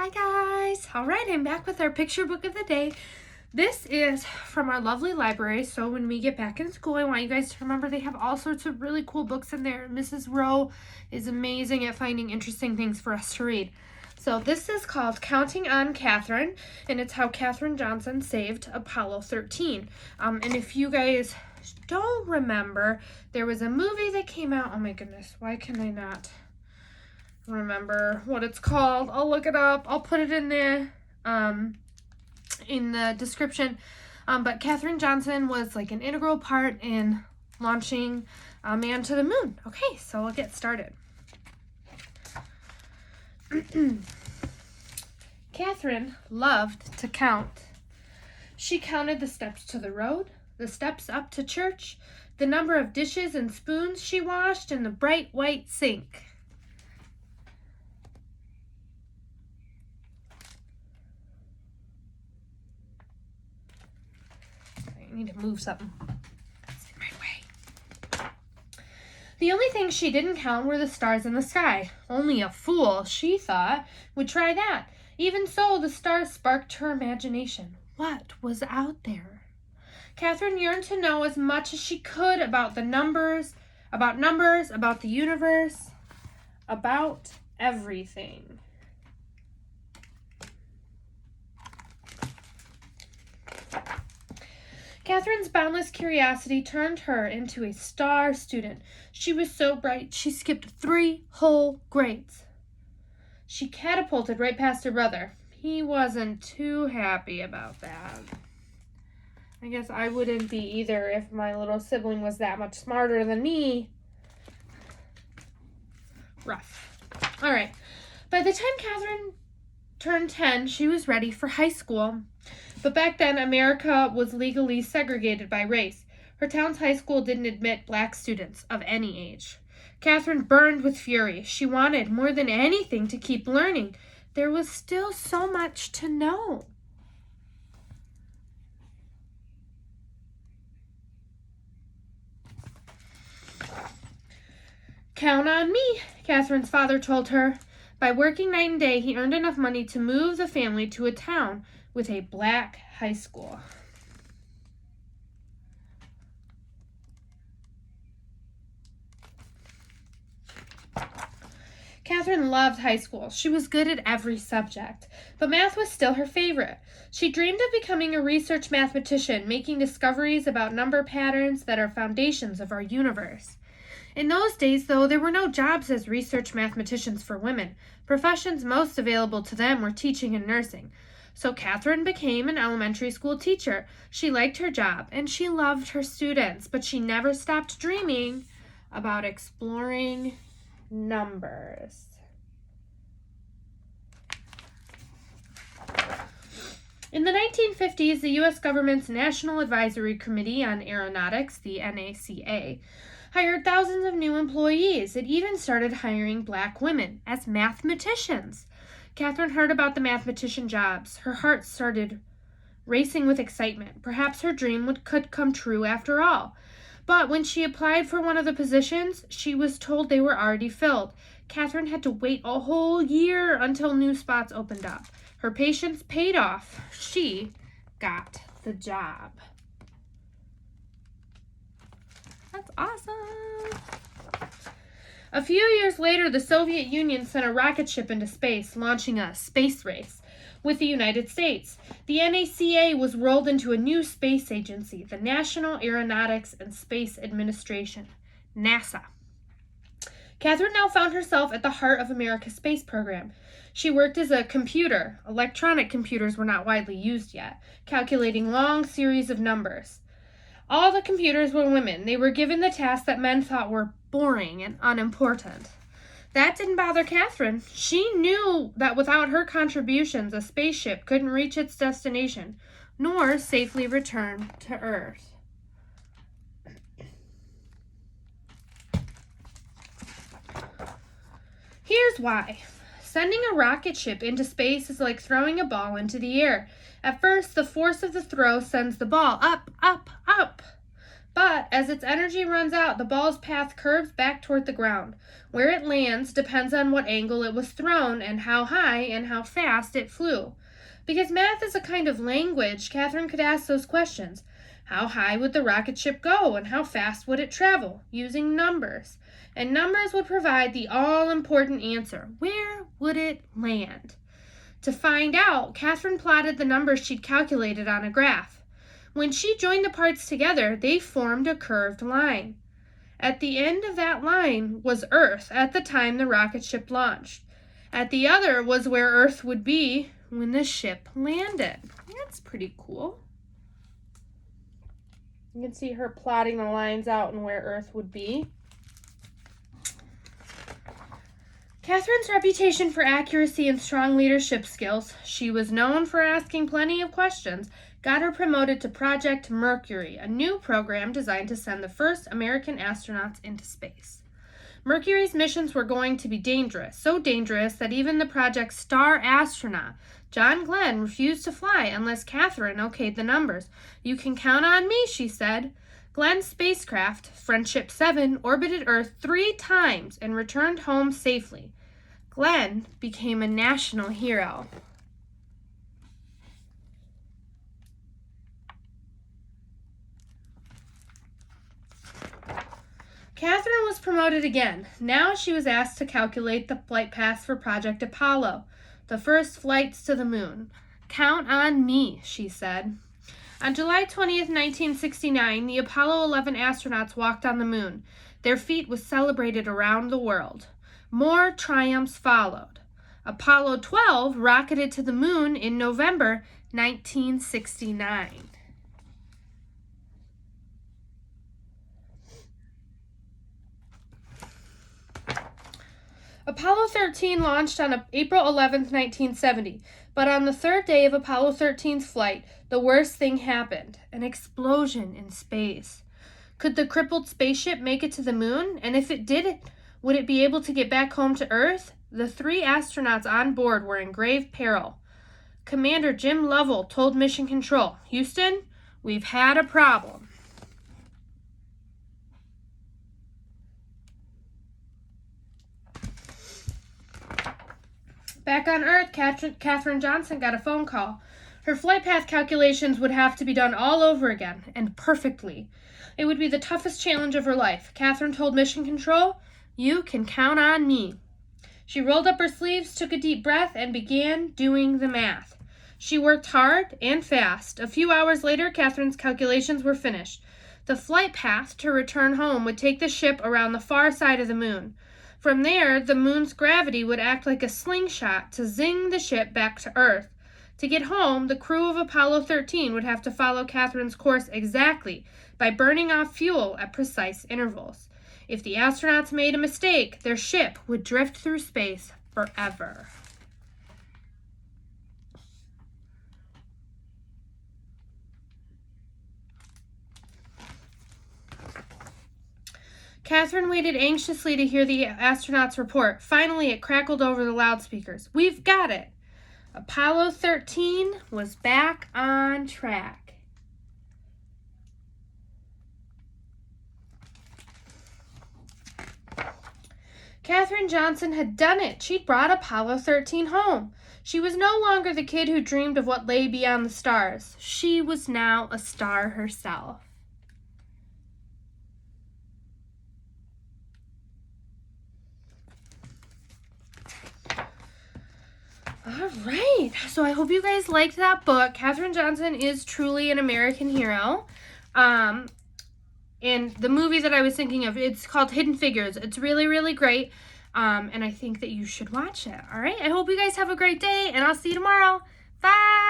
Hi guys! Alright, I'm back with our picture book of the day. This is from our lovely library, so when we get back in school, I want you guys to remember they have all sorts of really cool books in there. Mrs. Rowe is amazing at finding interesting things for us to read. So this is called Counting on Katherine, and it's how Katherine Johnson saved Apollo 13. And if you guys don't remember, there was a movie that came out. Oh my goodness, why can I not remember what it's called? I'll look it up. I'll put it in the description. But Katherine Johnson was like an integral part in launching a man to the moon. Okay, so we'll get started. Katherine loved to count. She counted the steps to the road, the steps up to church, the number of dishes and spoons she washed in the bright white sink. I need to move something. It's in my way. The only thing she didn't count were the stars in the sky. Only a fool, she thought, would try that. Even so, the stars sparked her imagination. What was out there? Katherine yearned to know as much as she could about numbers, about the universe, about everything. Katherine's boundless curiosity turned her into a star student. She was so bright, she skipped 3 whole grades. She catapulted right past her brother. He wasn't too happy about that. I guess I wouldn't be either if my little sibling was that much smarter than me. Rough. All right. By the time Katherine turned 10, she was ready for high school. But back then, America was legally segregated by race. Her town's high school didn't admit black students of any age. Katherine burned with fury. She wanted more than anything to keep learning. There was still so much to know. Count on me, Katherine's father told her. By working night and day, he earned enough money to move the family to a town with a black high school. Katherine loved high school. She was good at every subject, but math was still her favorite. She dreamed of becoming a research mathematician, making discoveries about number patterns that are foundations of our universe. In those days, though, there were no jobs as research mathematicians for women. Professions most available to them were teaching and nursing. So Katherine became an elementary school teacher. She liked her job, and she loved her students, but she never stopped dreaming about exploring numbers. In the 1950s, the U.S. government's National Advisory Committee on Aeronautics, the NACA, hired thousands of new employees. It even started hiring black women as mathematicians. Katherine heard about the mathematician jobs. Her heart started racing with excitement. Perhaps her dream could come true after all. But when she applied for one of the positions, she was told they were already filled. Katherine had to wait a whole year until new spots opened up. Her patience paid off. She got the job. That's awesome. A few years later, the Soviet Union sent a rocket ship into space, launching a space race with the United States. The NACA was rolled into a new space agency, the National Aeronautics and Space Administration, NASA. Katherine now found herself at the heart of America's space program. She worked as a computer. Electronic computers were not widely used yet, calculating long series of numbers. All the computers were women. They were given the tasks that men thought were boring and unimportant. That didn't bother Katherine. She knew that without her contributions, a spaceship couldn't reach its destination, nor safely return to Earth. Here's why. Sending a rocket ship into space is like throwing a ball into the air. At first, the force of the throw sends the ball up, up, up. But as its energy runs out, the ball's path curves back toward the ground. Where it lands depends on what angle it was thrown and how high and how fast it flew. Because math is a kind of language, Katherine could ask those questions. How high would the rocket ship go and how fast would it travel? Using numbers. And numbers would provide the all-important answer. Where would it land? To find out, Katherine plotted the numbers she'd calculated on a graph. When she joined the parts together, they formed a curved line. At the end of that line was Earth at the time the rocket ship launched. At the other was where Earth would be when the ship landed. That's pretty cool. You can see her plotting the lines out and where Earth would be. Katherine's reputation for accuracy and strong leadership skills, she was known for asking plenty of questions, got her promoted to Project Mercury, a new program designed to send the first American astronauts into space. Mercury's missions were going to be dangerous, so dangerous that even the project's star astronaut, John Glenn, refused to fly unless Katherine okayed the numbers. "You can count on me," she said. Glenn's spacecraft, Friendship 7, orbited Earth 3 times and returned home safely. Glenn became a national hero. Katherine was promoted again. Now she was asked to calculate the flight paths for Project Apollo, the first flights to the moon. "Count on me," she said. On July 20th, 1969, the Apollo 11 astronauts walked on the moon. Their feat was celebrated around the world. More triumphs followed. Apollo 12 rocketed to the moon in November 1969. Apollo 13 launched on April 11th, 1970, but on the third day of Apollo 13's flight, the worst thing happened, an explosion in space. Could the crippled spaceship make it to the moon? And if it did, would it be able to get back home to Earth? The 3 astronauts on board were in grave peril. Commander Jim Lovell told Mission Control, "Houston, we've had a problem." Back on Earth, Katherine Johnson got a phone call. Her flight path calculations would have to be done all over again, and perfectly. It would be the toughest challenge of her life. Katherine told Mission Control, "You can count on me." She rolled up her sleeves, took a deep breath, and began doing the math. She worked hard and fast. A few hours later, Katherine's calculations were finished. The flight path to return home would take the ship around the far side of the moon. From there, the moon's gravity would act like a slingshot to zing the ship back to Earth. To get home, the crew of Apollo 13 would have to follow Katherine's course exactly by burning off fuel at precise intervals. If the astronauts made a mistake, their ship would drift through space forever. Katherine waited anxiously to hear the astronauts' report. Finally, it crackled over the loudspeakers. "We've got it!" Apollo 13 was back on track. Katherine Johnson had done it. She'd brought Apollo 13 home. She was no longer the kid who dreamed of what lay beyond the stars. She was now a star herself. All right, so I hope you guys liked that book. Katherine Johnson is truly an American hero. And the movie that I was thinking of, it's called Hidden Figures. It's really, really great, and I think that you should watch it. All right, I hope you guys have a great day, and I'll see you tomorrow. Bye!